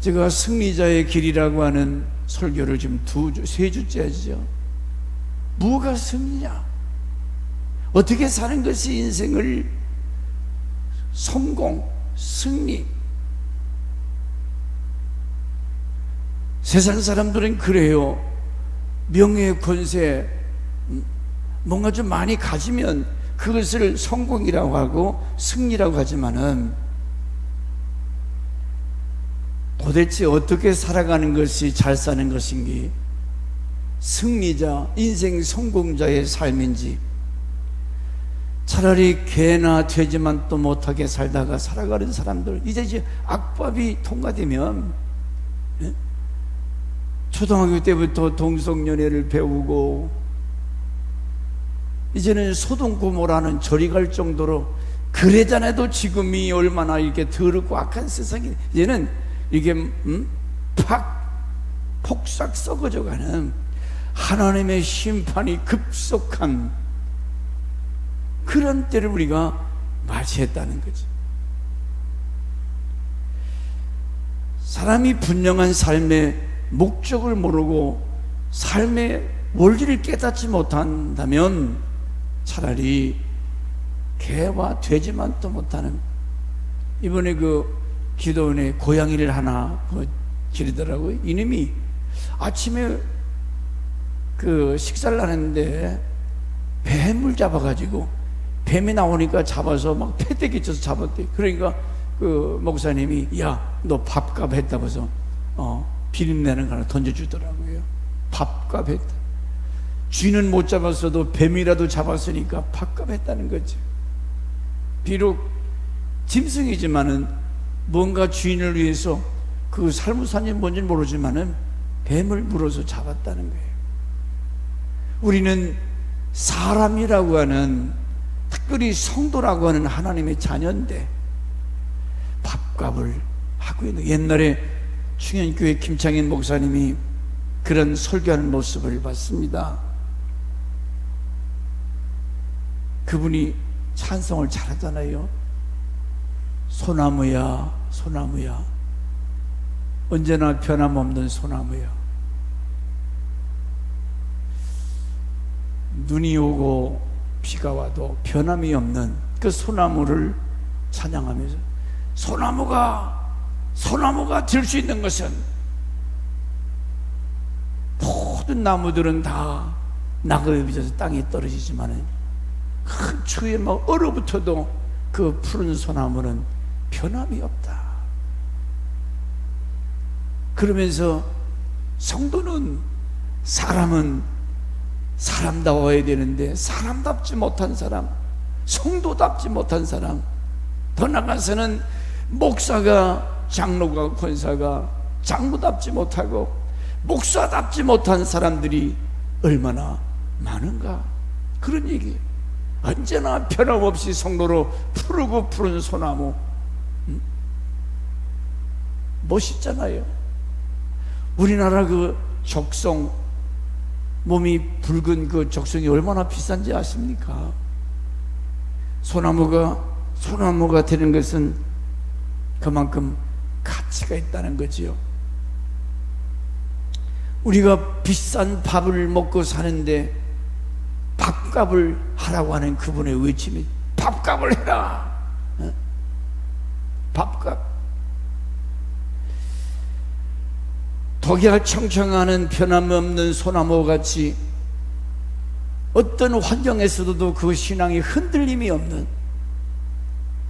제가 승리자의 길이라고 하는 설교를 지금 3주째 하죠. 뭐가 승리냐? 어떻게 사는 것이 인생을 성공, 승리. 세상 사람들은 그래요. 명예, 권세, 뭔가 좀 많이 가지면 그것을 성공이라고 하고 승리라고 하지만은 도대체 어떻게 살아가는 것이 잘 사는 것인지, 승리자, 인생 성공자의 삶인지, 차라리 개나 돼지만 또 못하게 살다가 살아가는 사람들, 이제 악법이 통과되면, 초등학교 때부터 동성연애를 배우고 이제는 소동고모라는 저리 갈 정도로, 그래자네도 지금이 얼마나 이렇게 더럽고 악한 세상이, 이제는 이게 폭삭 썩어져가는 하나님의 심판이 급속한 그런 때를 우리가 맞이했다는 거죠. 사람이 분명한 삶의 목적을 모르고 삶의 원리를 깨닫지 못한다면 차라리 개와 돼지만 또 못하는, 이번에 그 기도원에 고양이를 하나 기르더라고요. 이놈이 아침에 그 식사를 하는데 뱀을 잡아가지고, 뱀이 나오니까 잡아서 막 패대기 쳐서 잡았대. 그러니까 그 목사님이, 야, 너 밥값 했다고 해서 비린내는 거 하나 던져주더라고요. 밥값 했다. 쥐는 못 잡았어도 뱀이라도 잡았으니까 밥값 했다는 거죠. 비록 짐승이지만은 뭔가 주인을 위해서 그 살무산이 뭔지 모르지만은 뱀을 물어서 잡았다는 거예요. 우리는 사람이라고 하는, 특별히 성도라고 하는 하나님의 자녀인데 밥값을 하고 있는, 옛날에 충현교회 김창인 목사님이 그런 설교하는 모습을 봤습니다. 그분이 찬송을 잘하잖아요. 소나무야, 소나무야, 언제나 변함없는 소나무야. 눈이 오고 비가 와도 변함이 없는 그 소나무를 찬양하면서, 소나무가 될 수 있는 것은, 모든 나무들은 다 낙엽이 빚어서 땅에 떨어지지만 큰 추위에 막 얼어붙어도 그 푸른 소나무는 변함이 없다. 그러면서 성도는, 사람은 사람다워야 되는데 사람답지 못한 사람, 성도답지 못한 사람, 더 나아가서는 목사가, 장로가, 권사가 장로답지 못하고 목사답지 못한 사람들이 얼마나 많은가, 그런 얘기예요. 언제나 변함없이 성도로 푸르고 푸른 소나무, 멋있잖아요. 우리나라 그 적송, 몸이 붉은 그 적송이 얼마나 비싼지 아십니까? 소나무가 되는 것은 그만큼 가치가 있다는 거지요. 우리가 비싼 밥을 먹고 사는데 밥값을 하라고 하는 그분의 외침이, 밥값을 해라. 밥값. 독야 청청하는 변함없는 소나무같이 어떤 환경에서도 그 신앙이 흔들림이 없는,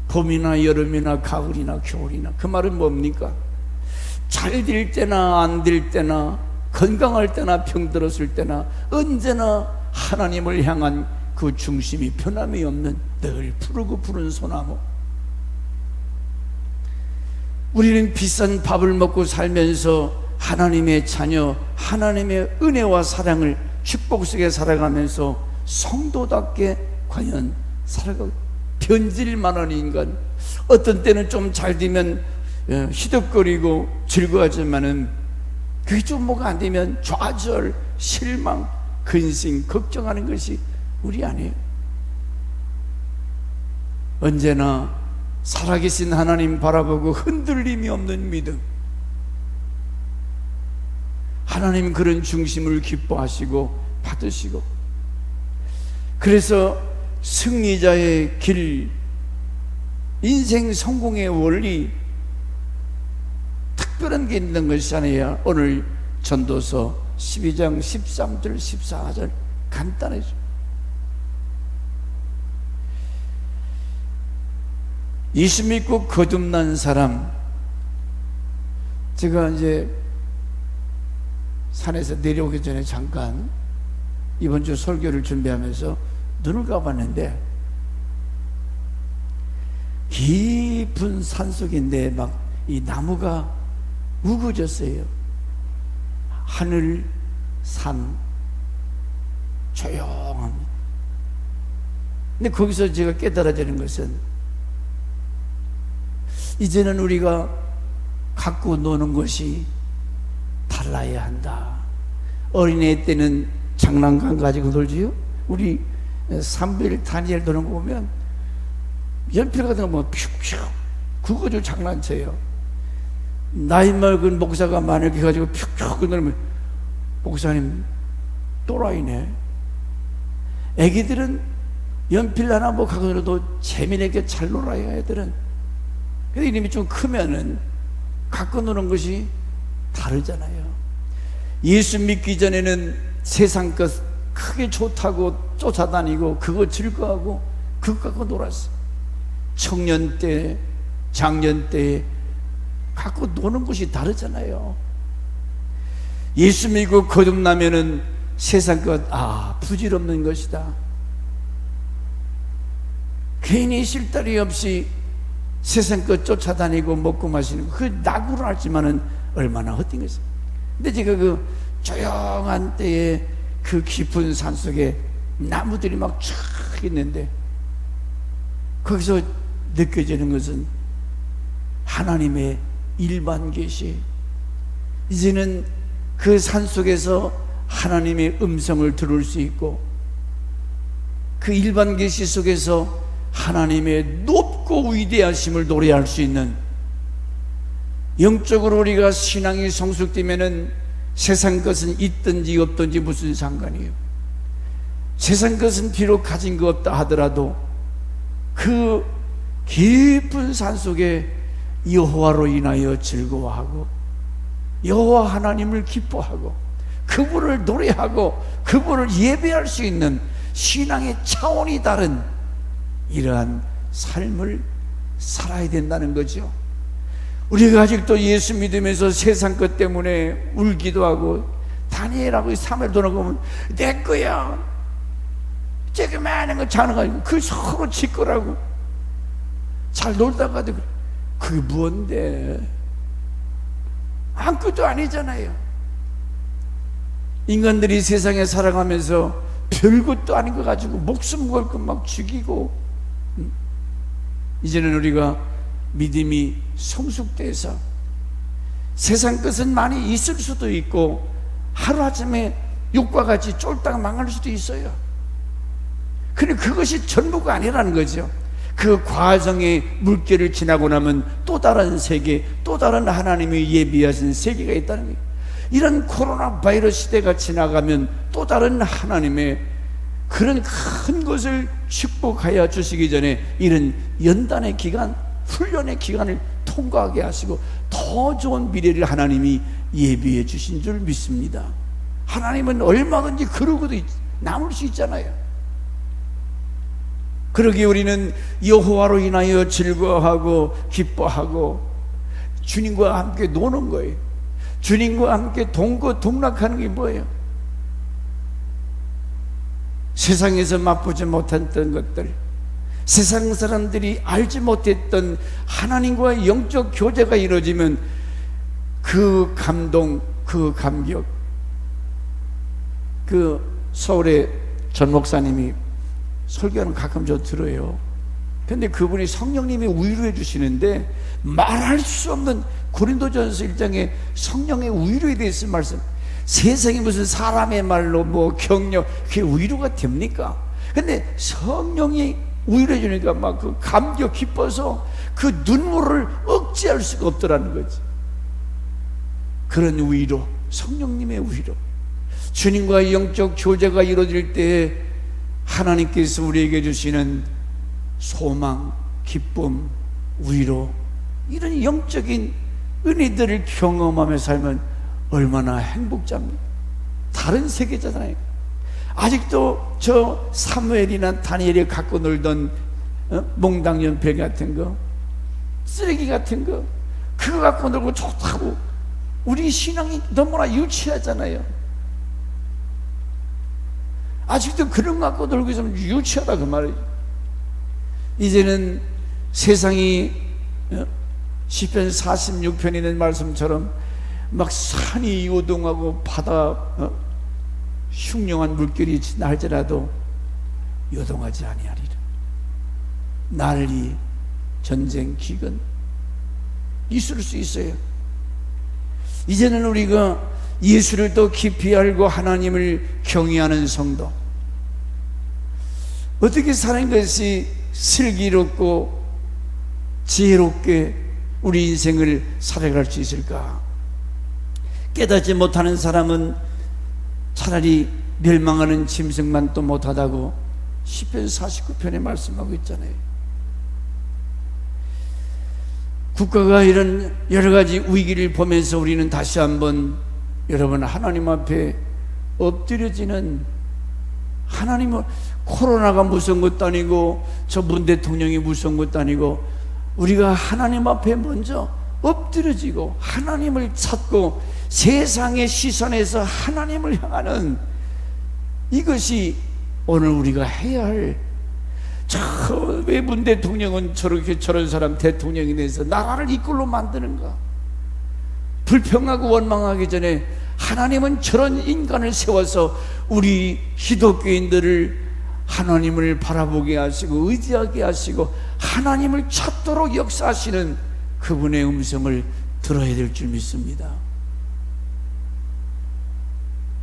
봄이나 여름이나 가을이나 겨울이나, 그 말은 뭡니까? 잘 될 때나 안 될 때나, 건강할 때나 병들었을 때나 언제나 하나님을 향한 그 중심이 변함이 없는 늘 푸르고 푸른 소나무. 우리는 비싼 밥을 먹고 살면서 하나님의 자녀, 하나님의 은혜와 사랑을 축복 속에 살아가면서 성도답게 과연 살아가고, 변질만한 인간, 어떤 때는 좀 잘 되면 시덥거리고 즐거워하지만은 그게 좀 뭐가 안 되면 좌절, 실망, 근심, 걱정하는 것이 우리 아니에요. 언제나 살아계신 하나님 바라보고 흔들림이 없는 믿음, 하나님 그런 중심을 기뻐하시고 받으시고, 그래서 승리자의 길, 인생 성공의 원리, 특별한 게 있는 것이 아니야. 오늘 전도서 12장 13절 14절 간단해져. 예수 믿고 거듭난 사람, 제가 이제 산에서 내려오기 전에 잠깐 이번 주 설교를 준비하면서 눈을 감았는데 깊은 산속인데 막 이 나무가 우거졌어요. 하늘, 산, 조용합니다. 근데 거기서 제가 깨달아지는 것은, 이제는 우리가 갖고 노는 것이 달라야 한다. 어린애 때는 장난감 가지고 놀지요. 우리 삼별 다니엘 도는 거 보면 연필 같은 거 뭐 퓨퓨 그거 좀 장난쳐요. 나이 먹은 목사가 만약에 가지고 퓨퓨 그러면 목사님 또라이네. 애기들은 연필 하나 뭐 갖고 놀아도 재미있게 잘 놀아요. 애들은. 근데 이름이 좀 크면은 갖고 노는 것이 다르잖아요. 예수 믿기 전에는 세상 것 크게 좋다고 쫓아다니고 그거 즐거워하고 그거 갖고 놀았어. 청년 때, 장년 때 갖고 노는 것이 다르잖아요. 예수 믿고 거듭나면은 세상 것, 부질없는 것이다. 괜히 실다리 없이 세상 것 쫓아다니고 먹고 마시는 거, 그 낙으로 알지만은 얼마나 헛된 것이야. 근데 제가 그 조용한 때에 그 깊은 산 속에 나무들이 막 쫙 있는데 거기서 느껴지는 것은 하나님의 일반 계시. 이제는 그 산 속에서 하나님의 음성을 들을 수 있고, 그 일반 계시 속에서 하나님의 높고 위대하심을 노래할 수 있는, 영적으로 우리가 신앙이 성숙되면은 세상 것은 있든지 없든지 무슨 상관이에요. 세상 것은 비록 가진 것 없다 하더라도 그 깊은 산속에 여호와로 인하여 즐거워하고 여호와 하나님을 기뻐하고 그분을 노래하고 그분을 예배할 수 있는 신앙의 차원이 다른 이러한 삶을 살아야 된다는 거죠. 우리가 아직도 예수 믿으면서 세상 것 때문에 울기도 하고, 다니엘하고 3일 돌아가면 내 거야, 조그마한 거 자는 그 서로 지 거라고 잘 놀다가도 그게 뭔데? 아무것도 아니잖아요. 인간들이 세상에 살아가면서 별것도 아닌 거 가지고 목숨 걸고 막 죽이고, 이제는 우리가 믿음이 성숙돼서 세상 것은 많이 있을 수도 있고 하루아침에 육과 같이 쫄딱 망할 수도 있어요. 그런데 그것이 전부가 아니라는 거죠. 그 과정의 물결을 지나고 나면 또 다른 세계, 또 다른 하나님이 예비하신 세계가 있다는 거예요. 이런 코로나 바이러스 시대가 지나가면 또 다른 하나님의 그런 큰 것을 축복하여 주시기 전에 이런 연단의 기간, 훈련의 기간을 통과하게 하시고 더 좋은 미래를 하나님이 예비해 주신 줄 믿습니다. 하나님은 얼마든지 그러고도 남을 수 있잖아요. 그러기에 우리는 여호와로 인하여 즐거워하고 기뻐하고 주님과 함께 노는 거예요. 주님과 함께 동락하는 게 뭐예요? 세상에서 맛보지 못했던 것들, 세상 사람들이 알지 못했던 하나님과의 영적 교제가 이루어지면 그 감동, 그 감격. 그 서울의 전 목사님이 설교는 가끔 저 들어요. 근데 그분이 성령님이 위로해 주시는데 말할 수 없는, 고린도전서 1장에 성령의 위로에 대해서 말씀, 세상이 무슨 사람의 말로 뭐 격려, 그게 위로가 됩니까? 근데 성령이 위로해 주니까 막 그 감격 기뻐서 그 눈물을 억제할 수가 없더라는 거지. 그런 위로, 성령님의 위로, 주님과의 영적 교제가 이루어질 때에 하나님께서 우리에게 주시는 소망, 기쁨, 위로, 이런 영적인 은혜들을 경험하며 살면 얼마나 행복자입니까? 다른 세계잖아요. 아직도 저 사무엘이나 다니엘이 갖고 놀던 몽당연필 같은 거, 쓰레기 같은 거, 그거 갖고 놀고 좋다고. 우리 신앙이 너무나 유치하잖아요. 아직도 그런 거 갖고 놀고 있으면 유치하다 그 말이죠. 이제는 세상이 시편 46편에 있는 말씀처럼 막 산이 요동하고 바다 흉흉한 물결이 날지라도 요동하지 아니하리라. 난리, 전쟁, 기근 있을 수 있어요. 이제는 우리가 예수를 더 깊이 알고 하나님을 경외하는 성도, 어떻게 사는 것이 슬기롭고 지혜롭게 우리 인생을 살아갈 수 있을까? 깨닫지 못하는 사람은 차라리 멸망하는 짐승만 또 못하다고 시편 49편에 말씀하고 있잖아요. 국가가 이런 여러 가지 위기를 보면서 우리는 다시 한번 여러분 하나님 앞에 엎드려지는, 하나님은 코로나가 무서운 것도 아니고 저 문 대통령이 무서운 것도 아니고 우리가 하나님 앞에 먼저 엎드려지고 하나님을 찾고 세상의 시선에서 하나님을 향하는, 이것이 오늘 우리가 해야 할, 왜 문 대통령은 저렇게 저런 사람 대통령이 돼서 나라를 이꼴로 만드는가? 불평하고 원망하기 전에 하나님은 저런 인간을 세워서 우리 기독교인들을 하나님을 바라보게 하시고 의지하게 하시고 하나님을 찾도록 역사하시는 그분의 음성을 들어야 될 줄 믿습니다.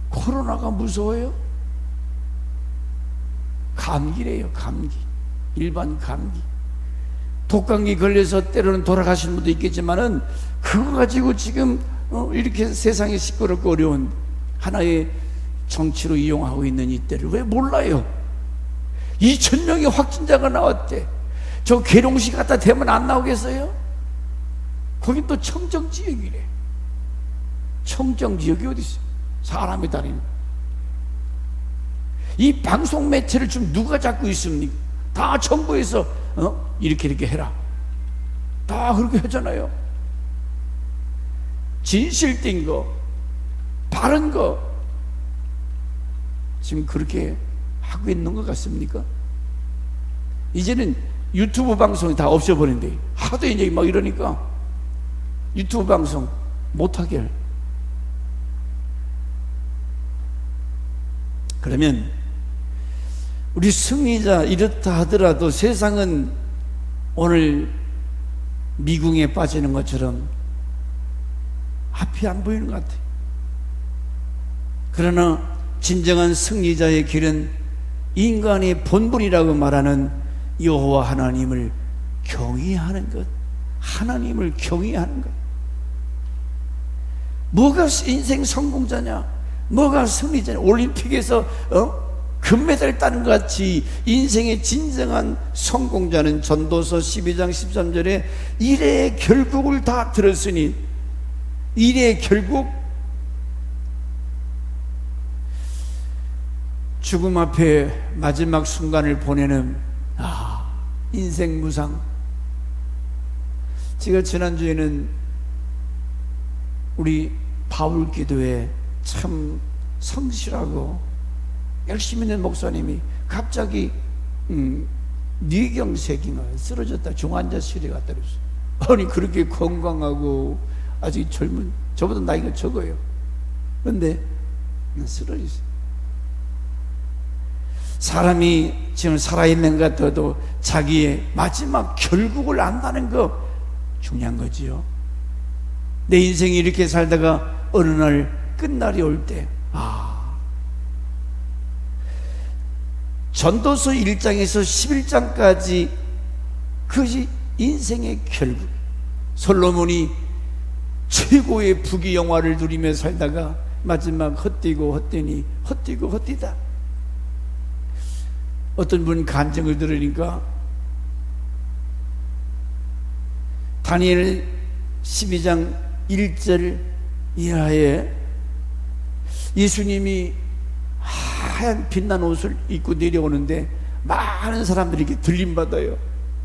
코로나가 무서워요? 감기래요. 감기, 일반 감기. 독감기 걸려서 때로는 돌아가시는 분도 있겠지만은 그거 가지고 지금 이렇게 세상이 시끄럽고 어려운 하나의 정치로 이용하고 있는 이때를 왜 몰라요? 2,000명의 확진자가 나왔대. 저 계룡시 갖다 대면 안 나오겠어요? 거긴 또 청정지역이래. 청정지역이 어디 있어요? 사람이 다니는. 이 방송 매체를 지금 누가 잡고 있습니까? 다 정부에서 이렇게 해라, 다 그렇게 하잖아요. 진실된 거, 바른 거 지금 그렇게 하고 있는 것 같습니까? 이제는 유튜브 방송이 다 없어버린대. 하도 이제 막 이러니까 유튜브 방송 못하게 할. 그러면 우리 승리자 이렇다 하더라도 세상은 오늘 미궁에 빠지는 것처럼 앞이 안 보이는 것 같아요. 그러나 진정한 승리자의 길은 인간의 본분이라고 말하는 여호와 하나님을 경외하는 것, 하나님을 경외하는 것. 뭐가 인생 성공자냐? 뭐가 승리자냐? 올림픽에서 금메달 따는 것 같이 인생의 진정한 성공자는 전도서 12장 13절에 일의 결국을 다 들었으니, 일의 결국, 죽음 앞에 마지막 순간을 보내는 인생 무상. 제가 지난주에는 우리 바울 기도에 참 성실하고 열심히 있는 목사님이 갑자기 뇌경색인가 쓰러졌다 중환자실에 갔다 그랬어요. 아니 그렇게 건강하고 아직 젊은, 저보다 나이가 적어요. 그런데 쓰러졌어요. 사람이 지금 살아있는 것 같아도 자기의 마지막 결국을 안다는 거 중요한 거지요. 내 인생이 이렇게 살다가 어느 날 끝날이 올 때, 전도서 1장에서 11장까지 그것이 인생의 결국. 솔로몬이 최고의 부귀영화를 누리며 살다가 마지막 헛되고 헛되니 헛되고 헛되다. 어떤 분 간증을 들으니까 다니엘 12장 1절 이하에 예수님이 하얀 빛난 옷을 입고 내려오는데 많은 사람들이 이렇게 들림받아요.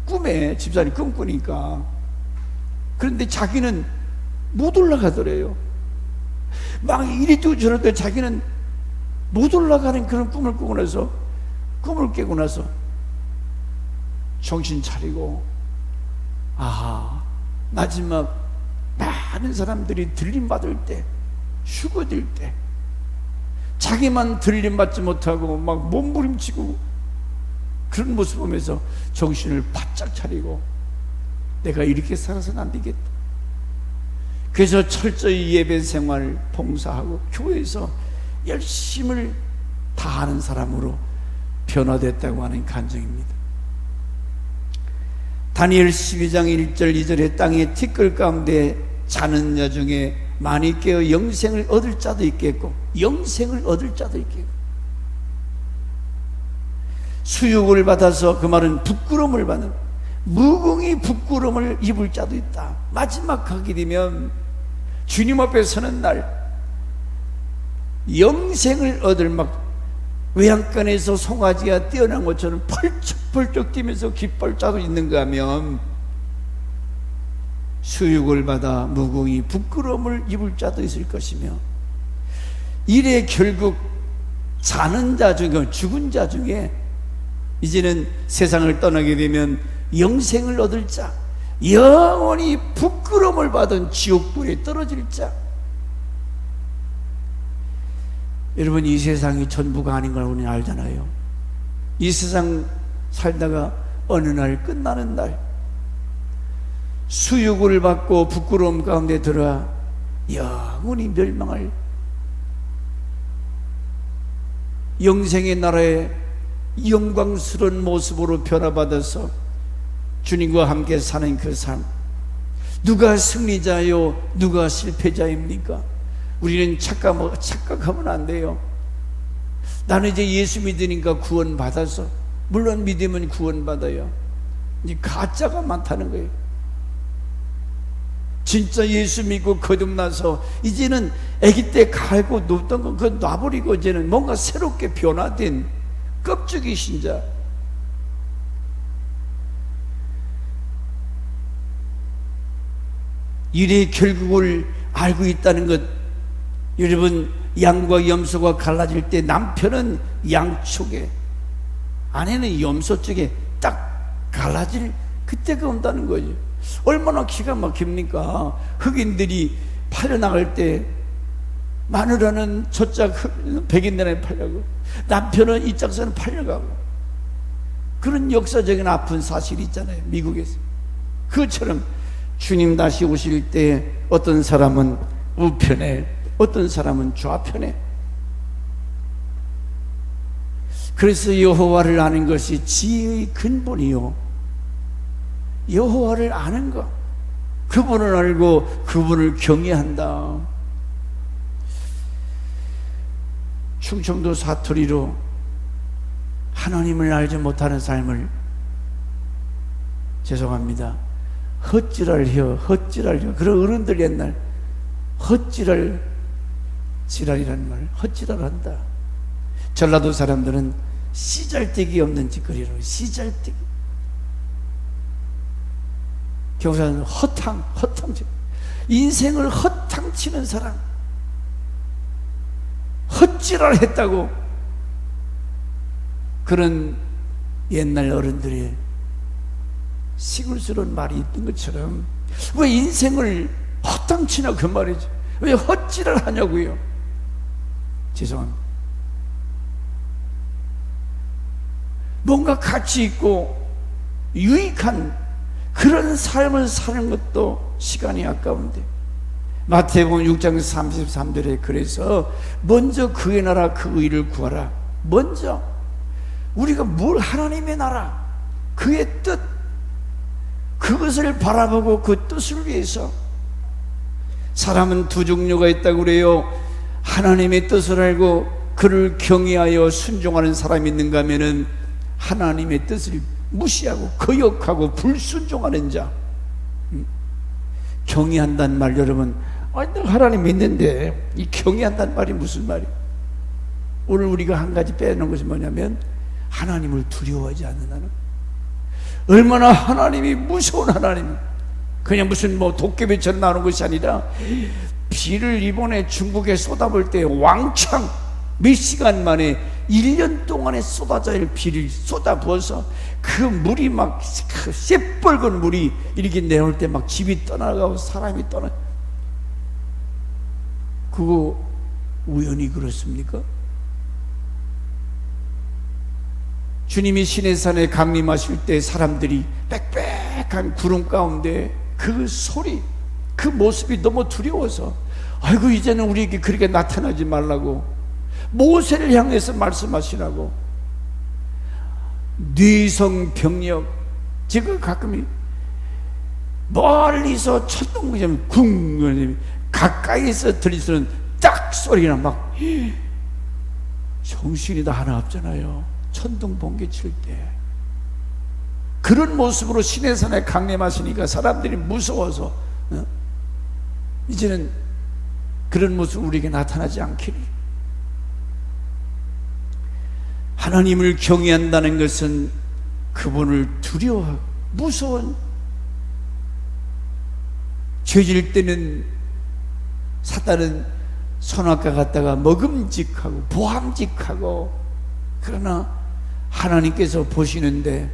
꿈에 집사람이 꿈꾸니까. 그런데 자기는 못 올라가더래요. 막 이리 뛰고 저리 뛰고 자기는 못 올라가는 그런 꿈을 깨고 나서 정신 차리고, 아하, 마지막 많은 사람들이 들림받을 때, 휴거될 때 자기만 들림받지 못하고 막 몸부림치고 그런 모습 보면서 정신을 바짝 차리고, 내가 이렇게 살아서는 안 되겠다. 그래서 철저히 예배 생활 봉사하고 교회에서 열심을 다하는 사람으로 변화됐다고 하는 간증입니다. 다니엘 12장 1절 2절에 땅의 티끌 가운데 자는 자 중에 많이 깨어 영생을 얻을 자도 있겠고, 영생을 얻을 자도 있겠고, 수육을 받아서, 그 말은 부끄러움을 받는, 무궁히 부끄러움을 입을 자도 있다. 마지막 하게 되면 주님 앞에 서는 날 영생을 얻을, 막 외양간에서 송아지가 뛰어난 것처럼 펄쩍펄쩍 뛰면서 기뻐할 자도 있는가 하면, 수육을 받아 무궁히 부끄러움을 입을 자도 있을 것이며, 이래 결국 자는 자 중에, 죽은 자 중에 이제는 세상을 떠나게 되면 영생을 얻을 자, 영원히 부끄러움을 받은 지옥불에 떨어질 자. 여러분, 이 세상이 전부가 아닌 걸 우리는 알잖아요. 이 세상 살다가 어느 날 끝나는 날, 수육을 받고 부끄러움 가운데 들어와 영원히 멸망할 영생의 나라의 영광스러운 모습으로 변화받아서 주님과 함께 사는 그 삶, 누가 승리자요 누가 실패자입니까? 우리는 착각하면 안 돼요. 나는 이제 예수 믿으니까 구원받아서, 물론 믿으면 구원받아요. 이제 가짜가 많다는 거예요. 진짜 예수 믿고 거듭나서 이제는 아기 때 갈고 놓던 거 그거 놔버리고 이제는 뭔가 새롭게 변화된 껍데기 신자. 일의 결국을 알고 있다는 것. 여러분, 양과 염소가 갈라질 때 남편은 양쪽에, 아내는 염소 쪽에 딱 갈라질 그때가 온다는 거죠. 얼마나 기가 막힙니까? 흑인들이 팔려나갈 때 마누라는 저짝 백인들에 팔려고, 남편은 이 짝선은 팔려가고, 그런 역사적인 아픈 사실이 있잖아요, 미국에서. 그것처럼 주님 다시 오실 때 어떤 사람은 우편에, 어떤 사람은 좌편에. 그래서 여호와를 아는 것이 지혜의 근본이요, 여호와를 아는 것, 그분을 알고 그분을 경외한다. 충청도 사투리로 하나님을 알지 못하는 삶을, 죄송합니다, 헛지랄혀, 헛지랄혀. 그런 어른들 옛날 지랄이라는 말, 헛지랄한다. 전라도 사람들은 씨잘데기 없는 짓거리로, 씨잘데기. 경상은 허탕 인생을 허탕 치는 사람, 헛지랄 했다고. 그런 옛날 어른들의 시골스러운 말이 있던 것처럼, 왜 인생을 허탕 치냐 그 말이죠. 왜 헛지랄 하냐고요. 죄송합니다. 뭔가 가치 있고 유익한 그런 삶을 사는 것도 시간이 아까운데, 마태복음 6장 33절에 그래서 먼저 그의 나라 그 의를 구하라. 먼저 우리가 뭘, 하나님의 나라, 그의 뜻, 그것을 바라보고 그 뜻을 위해서 사람은 두 종류가 있다고 그래요. 하나님의 뜻을 알고 그를 경외하여 순종하는 사람이 있는가 하면은 하나님의 뜻을 무시하고 거역하고 불순종하는 자. 경외한다는 말, 여러분, 내가 하나님 믿는데 이 경외한다는 말이 무슨 말이에요? 오늘 우리가 한 가지 빼놓은 것이 뭐냐면 하나님을 두려워하지 않는다는. 얼마나 하나님이 무서운 하나님, 그냥 무슨 뭐 도깨비처럼 나오는 것이 아니라 비를 이번에 중국에 쏟아볼 때 왕창 몇 시간 만에 1년 동안에 쏟아져야 할 비를 쏟아부어서 그 물이 막 새빨간 물이 이렇게 내올 때 막 집이 떠나가고 사람이 떠나. 그거 우연히 그렇습니까? 주님이 시내산에 강림하실 때 사람들이 빽빽한 구름 가운데 그 소리, 그 모습이 너무 두려워서 아이고 이제는 우리에게 그렇게 나타나지 말라고 모세를 향해서 말씀하시라고. 뇌성병력, 제가 가끔 멀리서 천둥번개처럼 쿵, 가까이서 들리는 딱 소리가 막 정신이 다 하나 없잖아요. 천둥번개 칠 때 그런 모습으로 시내산에 강림하시니까 사람들이 무서워서 이제는 그런 모습 우리에게 나타나지 않기를. 하나님을 경외한다는 것은 그분을 두려워하고 무서운, 죄질 때는 사단은 선악과 같다가 먹음직하고 보암직하고, 그러나 하나님께서 보시는데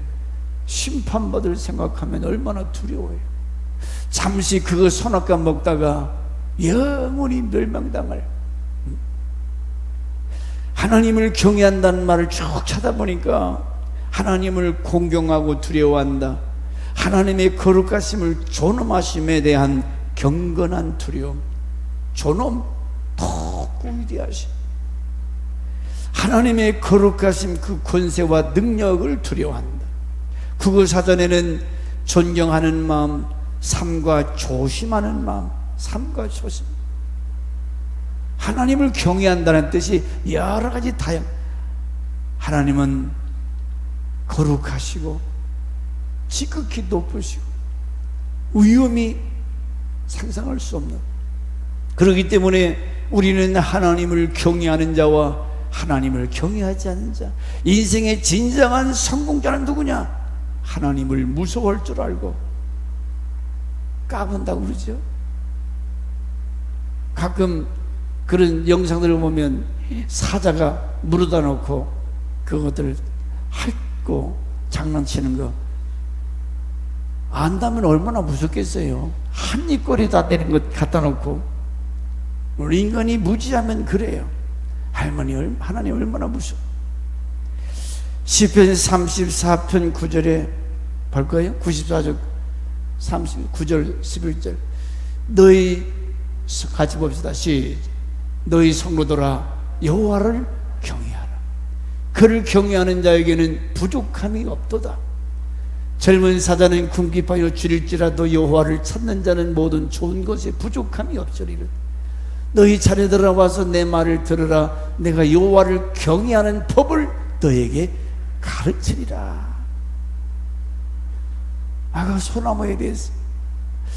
심판받을 생각하면 얼마나 두려워요. 잠시 그 선악과 먹다가 영원히 멸망당할. 하나님을 경외한다는 말을 쭉 찾아보니까 하나님을 공경하고 두려워한다, 하나님의 거룩하심을 존엄하심에 대한 경건한 두려움, 존엄, 더 위대하심, 하나님의 거룩하심, 그 권세와 능력을 두려워한다. 국어사전에는 존경하는 마음, 삼가 조심하는 마음, 삼가 조심. 하나님을 경외한다는 뜻이 여러 가지 다양. 하나님은 거룩하시고 지극히 높으시고 위엄이 상상할 수 없는, 그렇기 때문에 우리는 하나님을 경외하는 자와 하나님을 경외하지 않는 자, 인생의 진정한 성공자는 누구냐? 하나님을 무서워할 줄 알고 까분다고 그러죠. 가끔 그런 영상들을 보면 사자가 물어다 놓고 그것들을 핥고 장난치는 거 안다면 얼마나 무섭겠어요. 한 입꼬리 다 내린 것 갖다 놓고. 우리 인간이 무지하면 그래요. 하나님 얼마나 무서워. 시편 34편 9절에 볼까요? 94절 39절 11절. 너희, 같이 봅시다. 시작. 너희 성도들아 여호와를 경외하라. 그를 경외하는 자에게는 부족함이 없도다. 젊은 사자는 궁핍하여 줄일지라도 여호와를 찾는 자는 모든 좋은 것에 부족함이 없으리라. 너희 자녀들아 와서 내 말을 들으라. 내가 여호와를 경외하는 법을 너에게 가르치리라. 아까 소나무에 대해서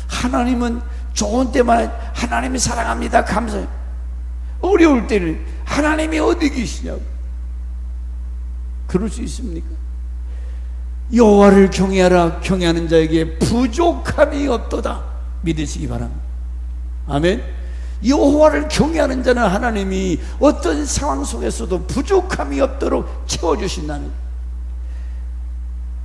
하나님은 좋은 때만 하나님이 사랑합니다, 감사해요. 어려울 때는 하나님이 어디 계시냐고. 그럴 수 있습니까? 여호와를 경외하라. 경외하는 자에게 부족함이 없도다. 믿으시기 바랍니다. 아멘. 여호와를 경외하는 자는 하나님이 어떤 상황 속에서도 부족함이 없도록 채워주신다는.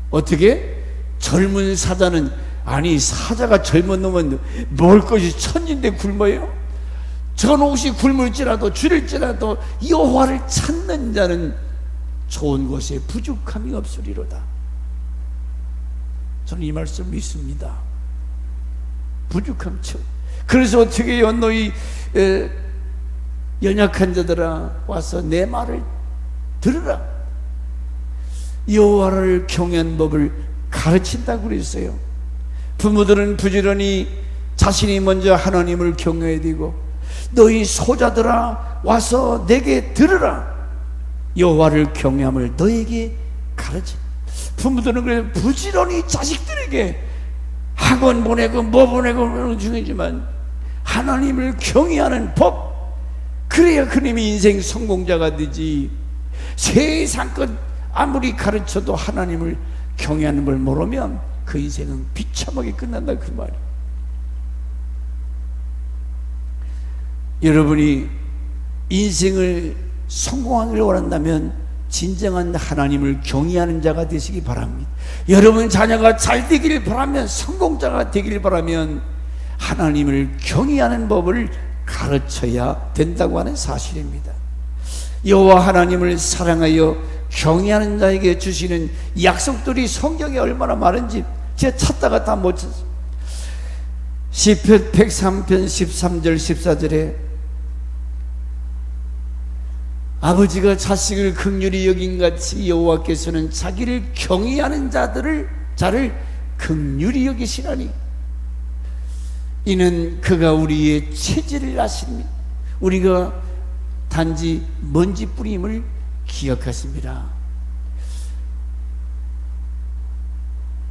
어떻게? 젊은 사자는, 아니 사자가 젊은 놈은 먹을 것이 천인데 굶어요? 전옷이 굶을지라도 줄일지라도 여호와를 찾는 자는 좋은 것에 부족함이 없으리로다. 저는 이 말씀 믿습니다. 부족함 채워. 그래서 어떻게 해요? 너희 연약한 자들아 와서 내 말을 들으라. 여호와를 경외하는 법을 가르친다고 그랬어요. 부모들은 부지런히 자신이 먼저 하나님을 경외해야 되고, 너희 소자들아 와서 내게 들으라. 여호와를 경외함을 너에게 가르치. 부모들은 그래 부지런히 자식들에게 학원 보내고 뭐 보내고 그러는 중이지만 하나님을 경외하는 법, 그래야 그님이 인생 성공자가 되지. 세상 것 아무리 가르쳐도 하나님을 경외하는 걸 모르면 그 인생은 비참하게 끝난다, 그 말이에요. 여러분이 인생을 성공하기를 원한다면 진정한 하나님을 경외하는 자가 되시기 바랍니다. 여러분 자녀가 잘 되기를 바라면, 성공자가 되기를 바라면 하나님을 경외하는 법을 가르쳐야 된다고 하는 사실입니다. 여호와 하나님을 사랑하여 경외하는 자에게 주시는 약속들이 성경에 얼마나 많은지 제가 찾다가 다 못 찾았어요. 시편 103편 13절 14절에 아버지가 자식을 긍휼히 여긴같이 여호와께서는 자기를 경외하는 자를 긍휼히 여기시라니, 이는 그가 우리의 체질을 아십니다. 우리가 단지 먼지뿌림을 기억하십니다.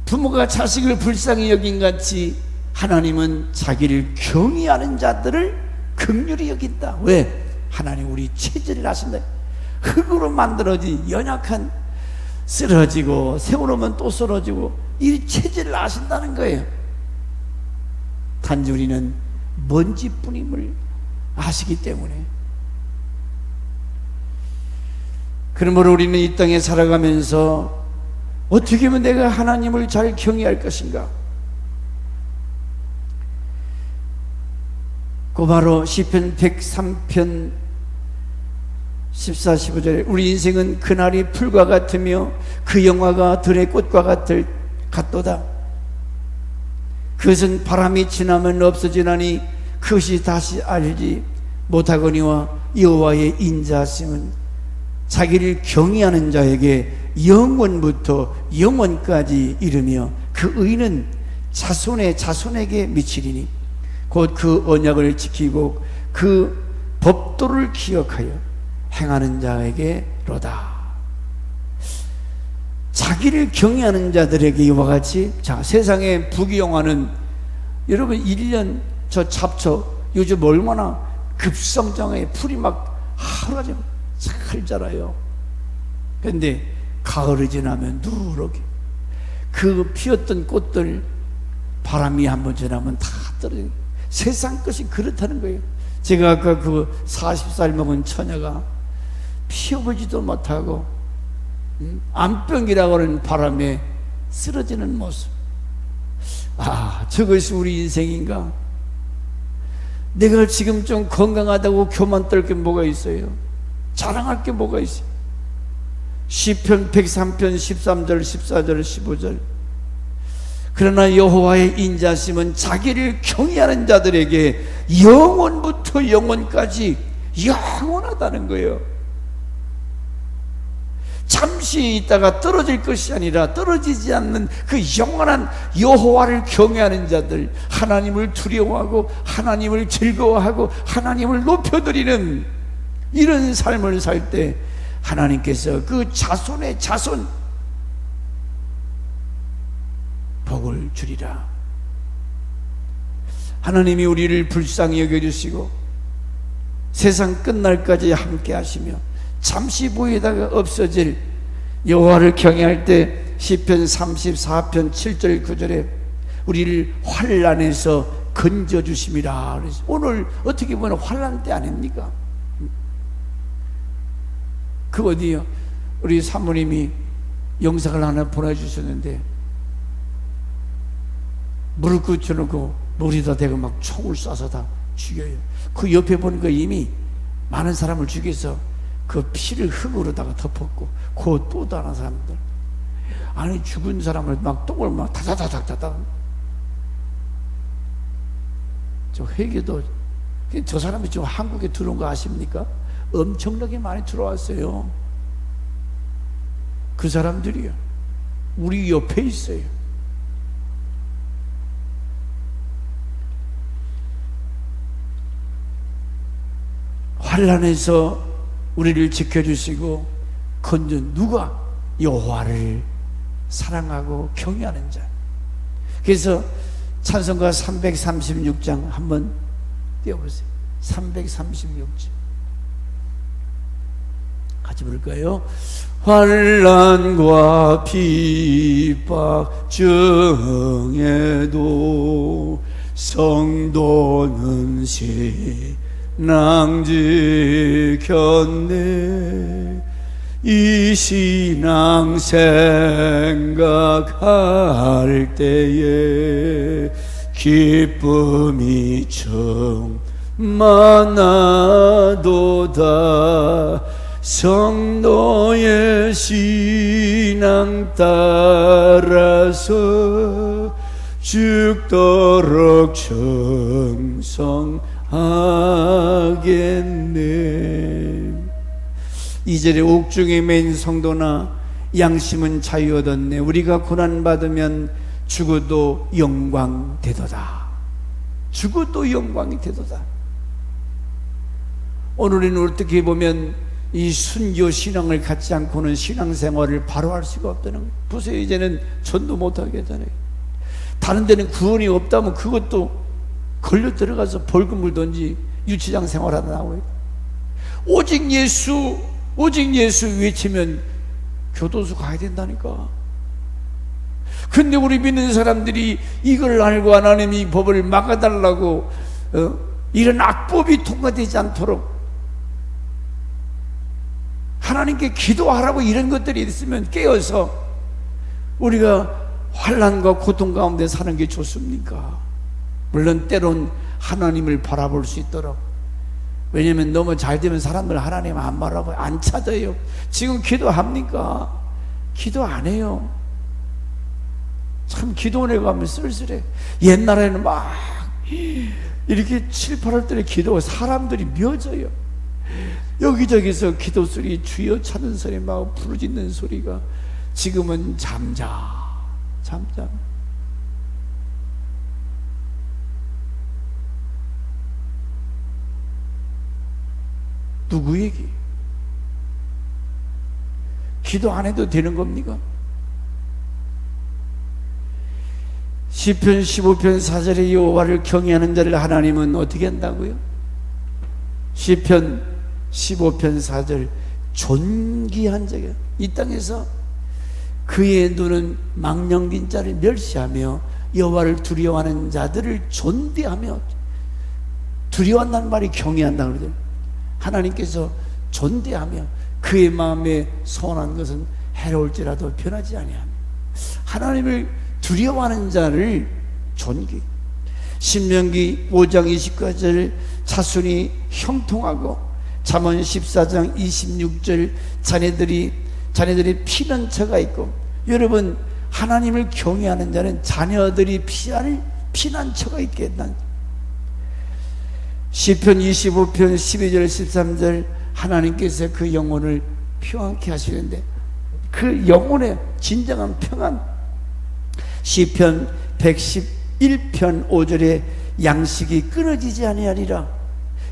부모가 자식을 불쌍히 여긴같이 하나님은 자기를 경외하는 자들을 긍휼히 여긴다. 왜? 하나님 우리 체질을 아신다. 흙으로 만들어진 연약한, 쓰러지고 세워놓으면 또 쓰러지고, 이 체질을 아신다는 거예요. 단지 우리는 먼지뿐임을 아시기 때문에. 그러므로 우리는 이 땅에 살아가면서 어떻게 하면 내가 하나님을 잘 경외할 것인가? 그 바로 시편 103편 14, 15절에 우리 인생은 그날이 풀과 같으며 그 영화가 들의 꽃과 같도다. 그것은 바람이 지나면 없어지나니 그것이 다시 알지 못하거니와 여호와의 인자하심은 자기를 경외하는 자에게 영원부터 영원까지 이르며 그 의는 자손의 자손에게 미치리니 곧 그 언약을 지키고 그 법도를 기억하여 행하는 자에게로다. 자기를 경외하는 자들에게 이와 같이, 자, 세상의 부귀영화는 여러분 1년 저 잡초 요즘 얼마나 급성장해. 풀이 막 하루아침에 잘 자라요. 그런데 가을이 지나면 누렇게 그 피었던 꽃들 바람이 한번 지나면 다 떨어져요. 세상 것이 그렇다는 거예요. 제가 아까 그 40살 먹은 처녀가 피어보지도 못하고 암병이라고 하는 바람에 쓰러지는 모습, 아, 저것이 우리 인생인가? 내가 지금 좀 건강하다고 교만 떨 게 뭐가 있어요? 자랑할 게 뭐가 있어요? 시편 103편 13절 14절 15절 그러나 여호와의 인자심은 자기를 경외하는 자들에게 영원부터 영원까지 영원하다는 거예요. 잠시 있다가 떨어질 것이 아니라 떨어지지 않는 그 영원한 여호와를 경외하는 자들, 하나님을 두려워하고 하나님을 즐거워하고 하나님을 높여드리는 이런 삶을 살 때 하나님께서 그 자손의 자손 복을 주리라. 하나님이 우리를 불쌍히 여겨주시고 세상 끝날까지 함께 하시며 잠시 보이다가 없어질 여호와를 경외할 때 시편 34편 7절 9절에 우리를 환난에서 건져주심이라. 오늘 어떻게 보면 환난 때 아닙니까? 그 어디요? 우리 사모님이 영상을 하나 보내주셨는데 무릎 꿇혀놓고 머리다 대고 막 총을 쏴서 다 죽여요. 그 옆에 보니까 이미 많은 사람을 죽여서 그 피를 흙으로다가 덮었고, 그 또 다른 사람들, 아니 죽은 사람을 막 똥을 막 다다다닥다닥. 저 회계도, 저 사람이 지금 한국에 들어온 거 아십니까? 엄청나게 많이 들어왔어요. 그 사람들이요, 우리 옆에 있어요. 환난에서 우리를 지켜주시고 건져 누가? 여호와를 사랑하고 경외하는 자. 그래서 찬송가 336장 한번 띄워보세요. 336장 같이 부를까요? 환난과 핍박 중에도 성도는 신앙 지켰네. 이 신앙 생각할 때에 기쁨이 충만하도다. 성도의 신앙 따라서 죽도록 충성하겠네. 2절에 옥중에 맨 성도나 양심은 자유 얻었네. 우리가 고난받으면 죽어도 영광 되도다. 죽어도 영광이 되도다. 오늘은 어떻게 보면 이 순교 신앙을 갖지 않고는 신앙생활을 바로 할 수가 없다는 거예요. 보세요, 이제는 전도 못하게 하잖아요. 다른 데는 구원이 없다면 그것도 걸려 들어가서 벌금 물든지 유치장 생활하다 나와요. 오직 예수 외치면 교도소 가야 된다니까. 근데 우리 믿는 사람들이 이걸 알고 하나님이 법을 막아달라고 이런 악법이 통과되지 않도록 하나님께 기도하라고 이런 것들이 있으면 깨어서 우리가 환난과 고통 가운데 사는 게 좋습니까? 물론 때론 하나님을 바라볼 수 있도록. 왜냐면 너무 잘 되면 사람들 하나님 안 바라봐요. 안 찾아요. 지금 기도합니까? 기도 안 해요. 참 기도원에 가면 쓸쓸해. 옛날에는 막 이렇게 7, 8월 달에 기도가 사람들이 묘져요. 여기저기서 기도 소리, 주여 찾는 소리, 막 부르짖는 소리가 지금은 잠잠. 누구에게? 기도 안 해도 되는 겁니까? 시편 15편 4절에 여호와를 경외하는 자를 하나님은 어떻게 한다고요? 시편 15편 4절 존귀한 자가 이 땅에서 그의 눈은 망령된 자를 멸시하며 여호와를 두려워하는 자들을 존대하며, 두려워한다는 말이 경외한다는 거죠. 하나님께서 존대하며 그의 마음에 소원한 것은 해로울지라도 변하지 아니하며 하나님을 두려워하는 자를 존귀. 신명기 5장 29절 자손이 형통하고 잠언 14장 26절 자네들이 피난처가 있고. 여러분, 하나님을 경외하는 자는 자녀들이 피할 피난처가 있겠다. 시편 25편 12절 13절 하나님께서 그 영혼을 평안케 하시는데 그 영혼의 진정한 평안. 시편 111편 5절에 양식이 끊어지지 아니하리라.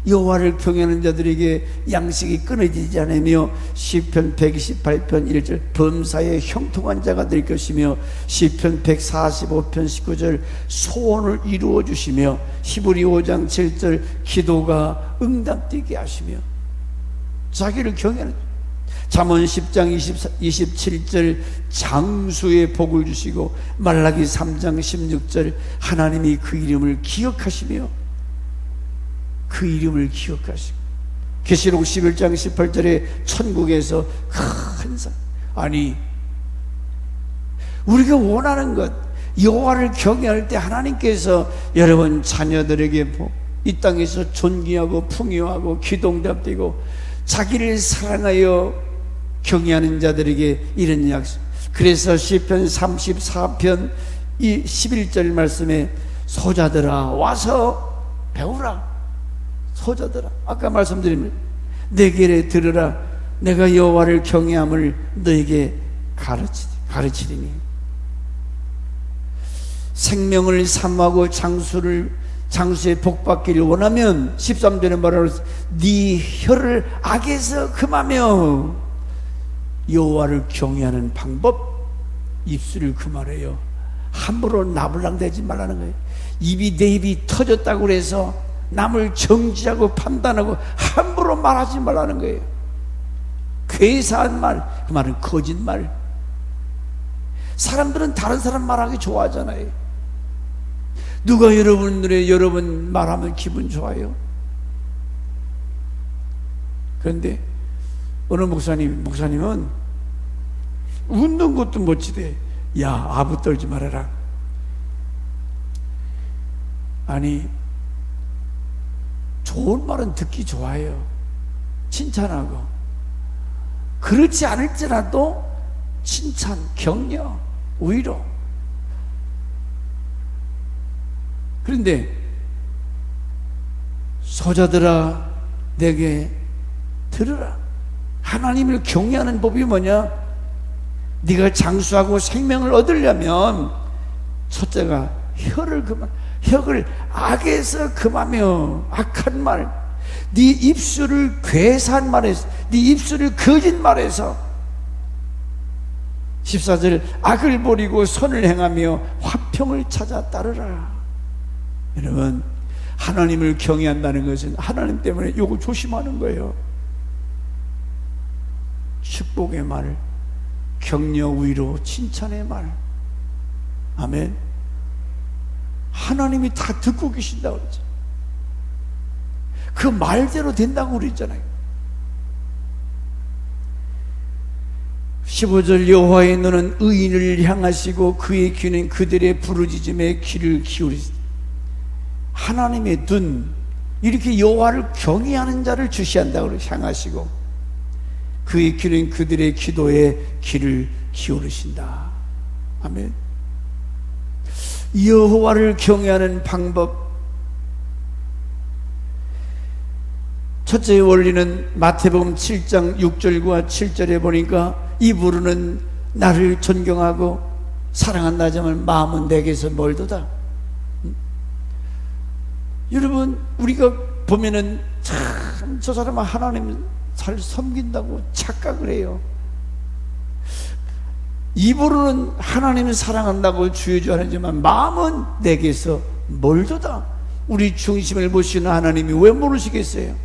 여호와를 경외하는 자들에게 양식이 끊어지지 않으며 시편 128편 1절 범사에 형통한 자가 될 것이며 시편 145편 19절 소원을 이루어 주시며 히브리 5장 7절 기도가 응답되게 하시며 자기를 경외하는 잠언 10장 27절 장수의 복을 주시고 말라기 3장 16절 하나님이 그 이름을 기억하시며 그 이름을 기억하시고 계시록 11장 18절에 천국에서 큰 산. 아니, 우리가 원하는 것, 여호와를 경외할 때 하나님께서 여러분 자녀들에게 이 땅에서 존귀하고 풍요하고 기도응답되고 자기를 사랑하여 경외하는 자들에게 이런 약속. 그래서 시편 34편 이 11절 말씀에 소자들아 와서 배우라. 소자들아, 아까 말씀드린 내게 들으라. 내가 여호와를 경외함을 너에게 가르치리니. 생명을 삼하고 장수의 복받기를 원하면 13절에 말하는 네 혀를 악에서 금하며. 여호와를 경외하는 방법, 입술을 금하래요. 함부로 나불랑대지 말라는 거예요. 내 입이 터졌다고 그래서 남을 정지하고 판단하고 함부로 말하지 말라는 거예요. 괴사한 말, 그 말은 거짓말. 사람들은 다른 사람 말하기 좋아하잖아요. 누가 여러분 말하면 기분 좋아요? 그런데 어느 목사님은 웃는 것도 멋지대. 야, 아부 떨지 말아라. 아니, 좋은 말은 듣기 좋아요. 칭찬하고. 그렇지 않을지라도 칭찬, 격려, 위로. 그런데 소자들아 내게 들으라. 하나님을 경외하는 법이 뭐냐? 네가 장수하고 생명을 얻으려면 첫째가 혀를 악에서 금하며. 악한 말, 네 입술을 괴사한 말에서, 네 입술을 거짓말해서. 14절 악을 버리고 선을 행하며 화평을 찾아 따르라. 여러분, 하나님을 경외한다는 것은 하나님 때문에 요거 조심하는 거예요. 축복의 말, 격려, 위로, 칭찬의 말. 아멘. 하나님이 다 듣고 계신다고 그러죠. 그 말대로 된다고 그랬잖아요. 15절 여호와의 눈은 의인을 향하시고 그의 귀는 그들의 부르짖음에 귀를 기울이시다. 하나님의 눈, 이렇게 여호와를 경외하는 자를 주시한다고 향하시고 그의 귀는 그들의 기도에 귀를 기울이신다. 아멘. 여호와를 경외하는 방법, 첫째 원리는 마태복음 7장 6절과 7절에 보니까 이 부르는 나를 존경하고 사랑한다 하지만 마음은 내게서 멀도다. 여러분, 우리가 보면은 참 저 사람은 하나님 잘 섬긴다고 착각을 해요. 입으로는 하나님을 사랑한다고 주여주하지만 마음은 내게서 멀도다. 우리 중심을 보시는 하나님이 왜 모르시겠어요?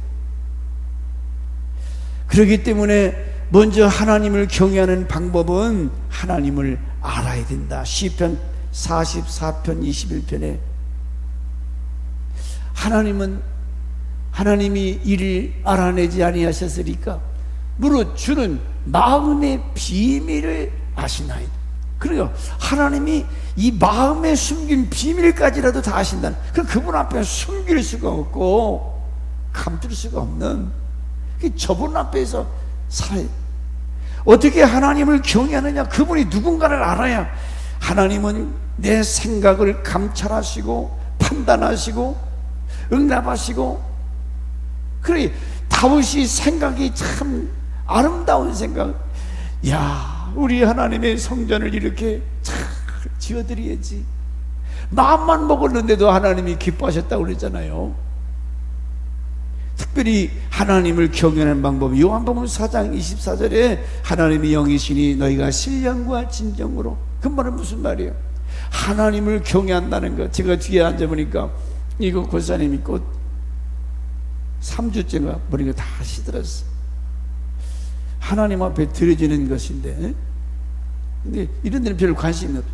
그렇기 때문에 먼저 하나님을 경외하는 방법은 하나님을 알아야 된다. 시편 44편 21편에 하나님이 이를 알아내지 아니하셨으리까 무릇 주는 마음의 비밀을 아시나이다. 그래요. 하나님이 이 마음에 숨긴 비밀까지라도 다 아신다는, 그분 앞에 숨길 수가 없고 감출 수가 없는, 저분 앞에서 살아야. 어떻게 하나님을 경외하느냐? 그분이 누군가를 알아야. 하나님은 내 생각을 감찰하시고 판단하시고 응답하시고. 그래, 다윗이 생각이 참 아름다운 생각. 야, 우리 하나님의 성전을 이렇게 잘 지어드려야지. 마음만 먹었는데도 하나님이 기뻐하셨다고 그랬잖아요. 특별히 하나님을 경외하는 방법이 요한복음 4장 24절에 하나님의 영이시니 너희가 신령과 진정으로. 그 말은 무슨 말이에요? 하나님을 경외한다는 것. 제가 뒤에 앉아보니까 이거 권사님이 곧 3주째가 보니까 다 시들었어. 하나님 앞에 드려지는 것인데, 근데 이런 데는 별로 관심이 없어.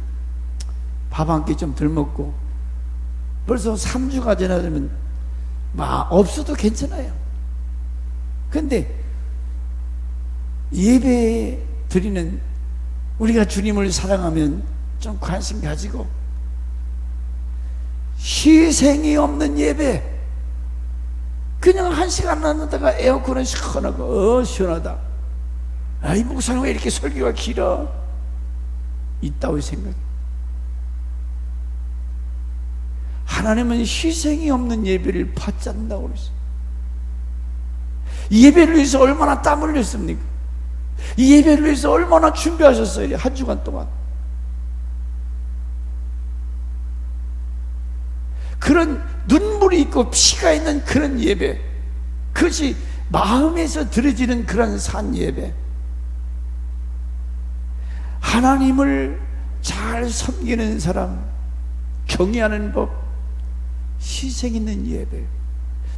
밥 한 끼 좀 덜 먹고 벌써 3주가 지나면 없어도 괜찮아요. 근데 예배 드리는, 우리가 주님을 사랑하면 좀 관심 가지고, 희생이 없는 예배, 그냥 1시간 나누다가 에어컨은 시원하고 시원하다. 이 목사님 왜 이렇게 설교가 길어? 있다고 생각해. 하나님은 희생이 없는 예배를 받지 않는다고 그랬어요. 이 예배를 위해서 얼마나 땀 흘렸습니까? 이 예배를 위해서 얼마나 준비하셨어요? 한 주간 동안. 그런 눈물이 있고 피가 있는 그런 예배, 그것이 마음에서 드려지는 그런 산 예배, 하나님을 잘 섬기는 사람, 경외하는 법, 희생 있는 예배.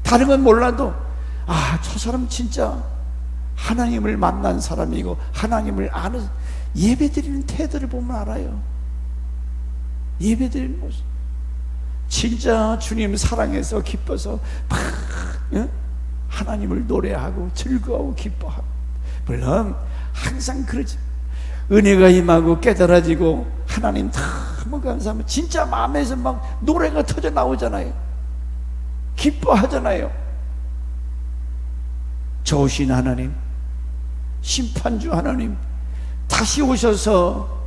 다른 건 몰라도 저 사람 진짜 하나님을 만난 사람이고 하나님을 아는, 예배드리는 태도를 보면 알아요. 예배드리는 모습, 진짜 주님 사랑해서 기뻐서 막 하나님을 노래하고 즐거워하고 기뻐하고. 물론 항상 그러지, 은혜가 임하고 깨달아지고 하나님 너무 감사하면 진짜 마음에서 막 노래가 터져 나오잖아요. 기뻐하잖아요. 좋으신 하나님, 심판주 하나님 다시 오셔서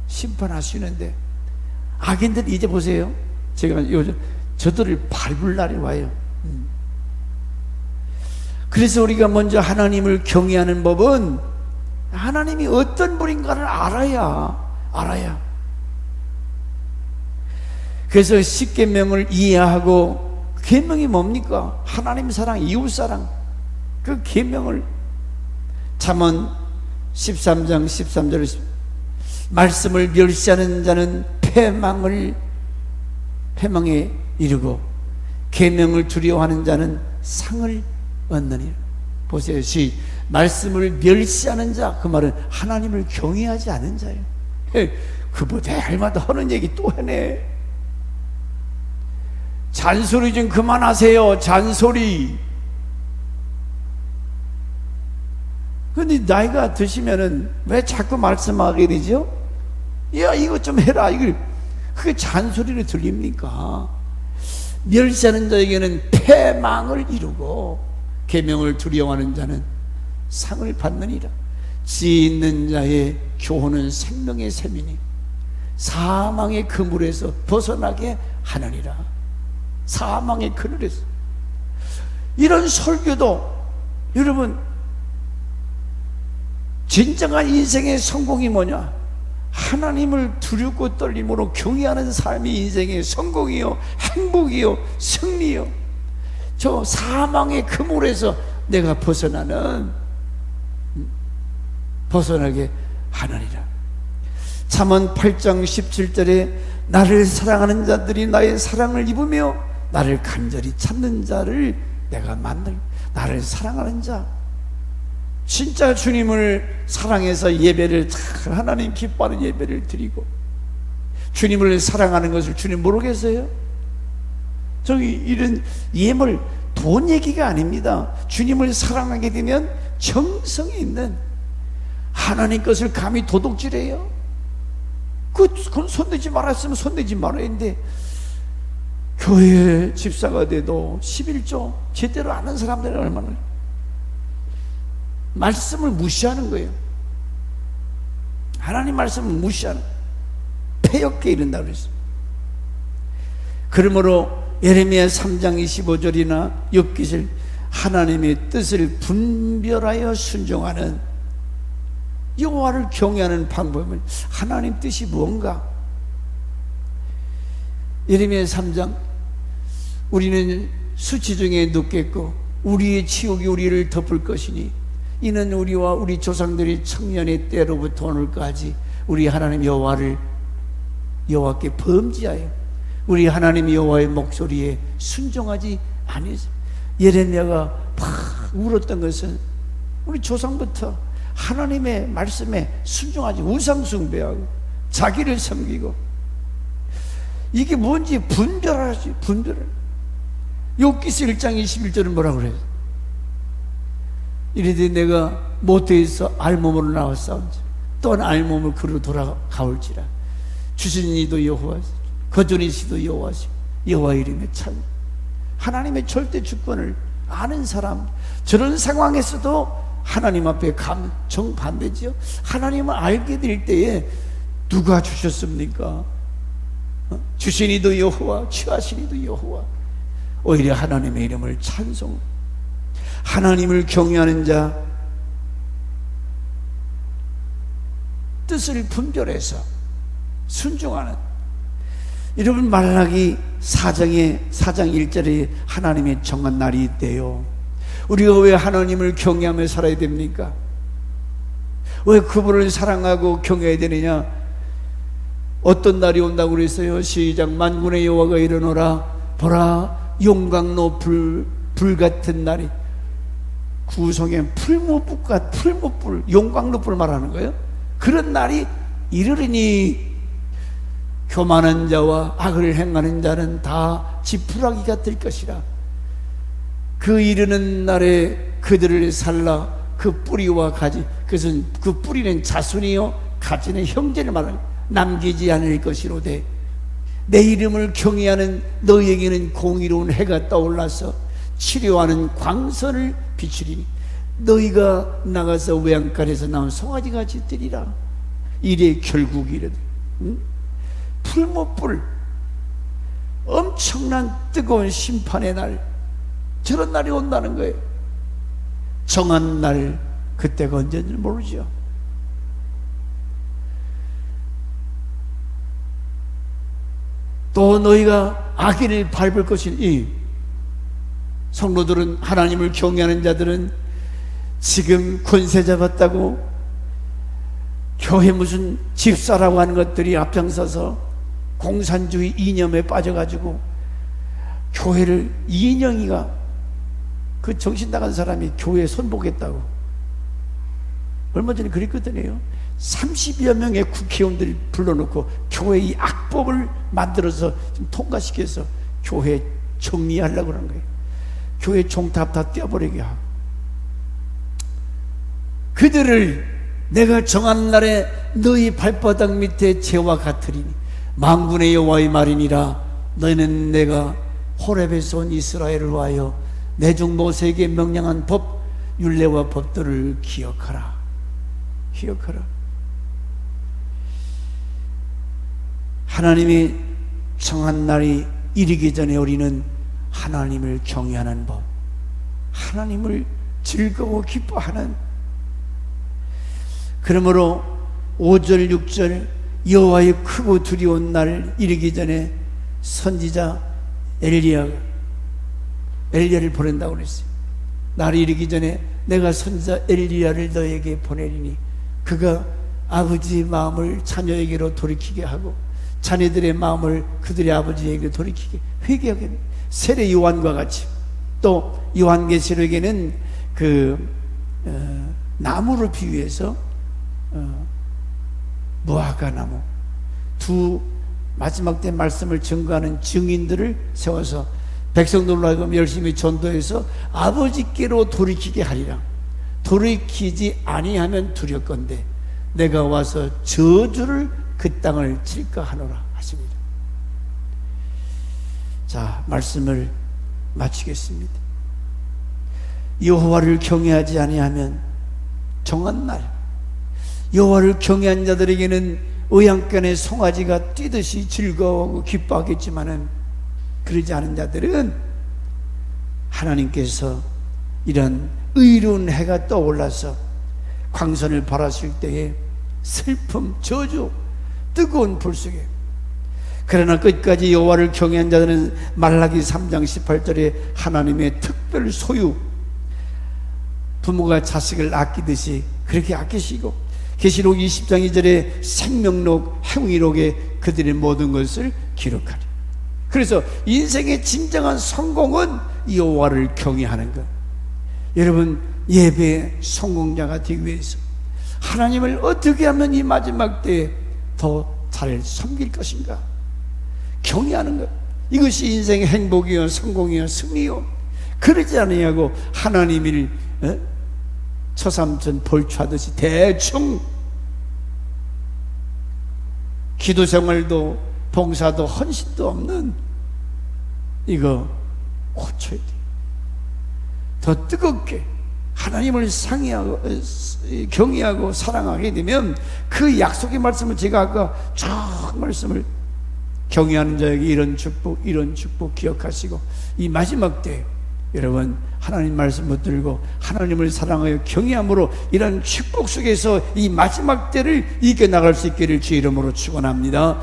심판하시는데, 악인들 이제 보세요. 제가 요즘 저들을 밟을 날이 와요. 그래서 우리가 먼저 하나님을 경외하는 법은 하나님이 어떤 분인가를 알아야. 그래서 십계명을 이해하고, 계명이 뭡니까? 하나님 사랑, 이웃 사랑. 그 계명을 잠언 13장 13절, 말씀을 멸시하는 자는 패망에 이르고 계명을 두려워하는 자는 상을 얻느니라. 보세요. 말씀을 멸시하는 자, 그 말은 하나님을 경외하지 않은 자예요. 그뭐 대할마다 하는 얘기 또 하네. 잔소리 좀 그만하세요. 잔소리. 근데 나이가 드시면은 왜 자꾸 말씀하게 되죠? 야, 이거 좀 해라. 그게 잔소리로 들립니까? 멸시하는 자에게는 패망을 이루고 계명을 두려워하는 자는 상을 받느니라. 지혜 있는 자의 교훈은 생명의 샘이니 사망의 그물에서 벗어나게 하느니라. 사망의 그늘에서. 이런 설교도, 여러분, 진정한 인생의 성공이 뭐냐? 하나님을 두렵고 떨림으로 경외하는 삶이 인생의 성공이요, 행복이요, 승리요. 저 사망의 그물에서 내가 벗어나게 하느니라. 잠언 8장 17절에 나를 사랑하는 자들이 나의 사랑을 입으며 나를 간절히 찾는 자를 내가 만들. 나를 사랑하는 자, 진짜 주님을 사랑해서 예배를 잘, 하나님 기뻐하는 예배를 드리고, 주님을 사랑하는 것을 주님 모르겠어요? 저기 이런 예물, 돈 얘기가 아닙니다. 주님을 사랑하게 되면 정성이 있는, 하나님 것을 감히 도둑질해요? 그건 손대지 말았으면 손대지 말아야 했는데, 교회 집사가 돼도 11조 제대로 아는 사람들은 얼마나 말씀을 무시하는 거예요. 하나님 말씀을 무시하는, 패역게 이른다 그랬어요. 그러므로 예레미야 3장 25절이나 욥기서 하나님의 뜻을 분별하여 순종하는, 여호와를 경외하는 방법은 하나님 뜻이 뭔가? 예레미야 3장, 우리는 수치 중에 눕겠고 우리의 치욕이 우리를 덮을 것이니 이는 우리와 우리 조상들이 청년의 때로부터 오늘까지 우리 하나님 여호와께 범죄하여 우리 하나님 여호와의 목소리에 순종하지 아니했습니다. 예레미야가 막 울었던 것은 우리 조상부터 하나님의 말씀에 순종하지, 우상 숭배하고 자기를 섬기고, 이게 뭔지 분별하지. 욥기서 1장 21절은 뭐라고 그래요? 이르되 내가 모태에서 알몸으로 나왔사온지 또한 알몸을 그로 돌아가올지라. 주신 이도 여호와시고 거존이시도 여호와시고 여호와 이름에 참. 하나님의 절대 주권을 아는 사람, 저런 상황에서도 하나님 앞에 정반대지요. 하나님을 알게 될 때에 누가 주셨습니까? 주신 이도 여호와, 취하신 이도 여호와. 오히려 하나님의 이름을 찬송. 하나님을 경외하는 자, 뜻을 분별해서 순종하는, 여러분, 말라기 4장 1절에 하나님의 정한 날이 있대요. 우리가 왜 하나님을 경외하며 살아야 됩니까? 왜 그분을 사랑하고 경외해야 되느냐? 어떤 날이 온다고 그랬어요? 시작. 만군의 여호와가 이르노라. 보라, 용광로 불같은 날이, 구성에 풀무불, 용광로불 말하는 거예요. 그런 날이 이르리니 교만한 자와 악을 행하는 자는 다 지푸라기가 될 것이라. 그 이르는 날에 그들을 살라 그 뿌리와 가지, 그것은 그 뿌리는 자손이요 가지는 형제를 말하는, 남기지 않을 것이로되 내 이름을 경외하는 너희에게는 공의로운 해가 떠올라서 치료하는 광선을 비추리니 너희가 나가서 외양간에서 나온 송아지같이 되리라. 이래 결국 이르되 풀무불, 엄청난 뜨거운 심판의 날, 저런 날이 온다는 거예요. 정한 날, 그때가 언제인지 모르죠. 또 너희가 악인을 밟을 것이니, 성도들은, 하나님을 경외하는 자들은 지금 권세 잡았다고 교회 무슨 집사라고 하는 것들이 앞장서서 공산주의 이념에 빠져가지고 교회를, 이인영이가 그 정신 나간 사람이 교회에 손보겠다고 얼마 전에 그랬거든요. 30여 명의 국회의원들을 불러놓고 교회 이 악법을 만들어서 좀 통과시켜서 교회 정리하려고 그러는 거예요. 교회 종탑 다 떼어버리게 하고. 그들을 내가 정한 날에 너희 발바닥 밑에 재와 같으리니 만군의 여호와의 말이니라. 너희는 내가 호렙에서 온 이스라엘을 위하여 내 종 모세에게 명령한 법, 율례와 법도를 기억하라. 기억하라. 하나님이 정한 날이 이르기 전에 우리는 하나님을 경외하는 법, 하나님을 즐거워 기뻐하는, 그러므로 5절 6절 여호와의 크고 두려운 날 이르기 전에 선지자 엘리야를 보낸다고 그랬어요. 날이 이르기 전에 내가 선지자 엘리야를 너에게 보내리니 그가 아버지의 마음을 자녀에게로 돌이키게 하고 자녀들의 마음을 그들의 아버지에게 돌이키게, 회개하게. 세례 요한과 같이. 또 요한계시록에는 나무를 비유해서 무화과 나무, 두 마지막 때 말씀을 증거하는 증인들을 세워서 백성들로 하여금 열심히 전도해서 아버지께로 돌이키게 하리라. 돌이키지 아니하면 두렵건대 내가 와서 저주를 그 땅을 칠까 하노라 하십니다. 자, 말씀을 마치겠습니다. 여호와를 경외하지 아니하면 정한 날, 여호와를 경외한 자들에게는 의양간의 송아지가 뛰듯이 즐거워하고 기뻐하겠지만은 그러지 않은 자들은 하나님께서 이런 의로운 해가 떠올라서 광선을 발하실 때에 슬픔, 저주, 뜨거운 불 속에, 그러나 끝까지 여호와를 경외한 자들은 말라기 3장 18절에 하나님의 특별 소유, 부모가 자식을 아끼듯이 그렇게 아끼시고, 계시록 20장 2절에 생명록, 행위록에 그들의 모든 것을 기록하리. 그래서 인생의 진정한 성공은 여호와를 경외하는 것. 여러분, 예배의 성공자가 되기 위해서 하나님을 어떻게 하면 이 마지막 때에 더 잘 섬길 것인가? 경외하는 것. 이것이 인생의 행복이요, 성공이요, 승리요. 그러지 않으냐고 하나님을 처삼천 벌초하듯이 대충 기도 생활도 봉사도 헌신도 없는 이거 고쳐야 돼. 더 뜨겁게 하나님을 경외하고 사랑하게 되면 그 약속의 말씀을, 제가 아까 쭉 말씀을, 경외하는 자에게 이런 축복 기억하시고 이 마지막 때 여러분 하나님 말씀 붙들고 하나님을 사랑하여 경외함으로 이런 축복 속에서 이 마지막 때를 이겨나갈 수 있기를 주의 이름으로 축원합니다.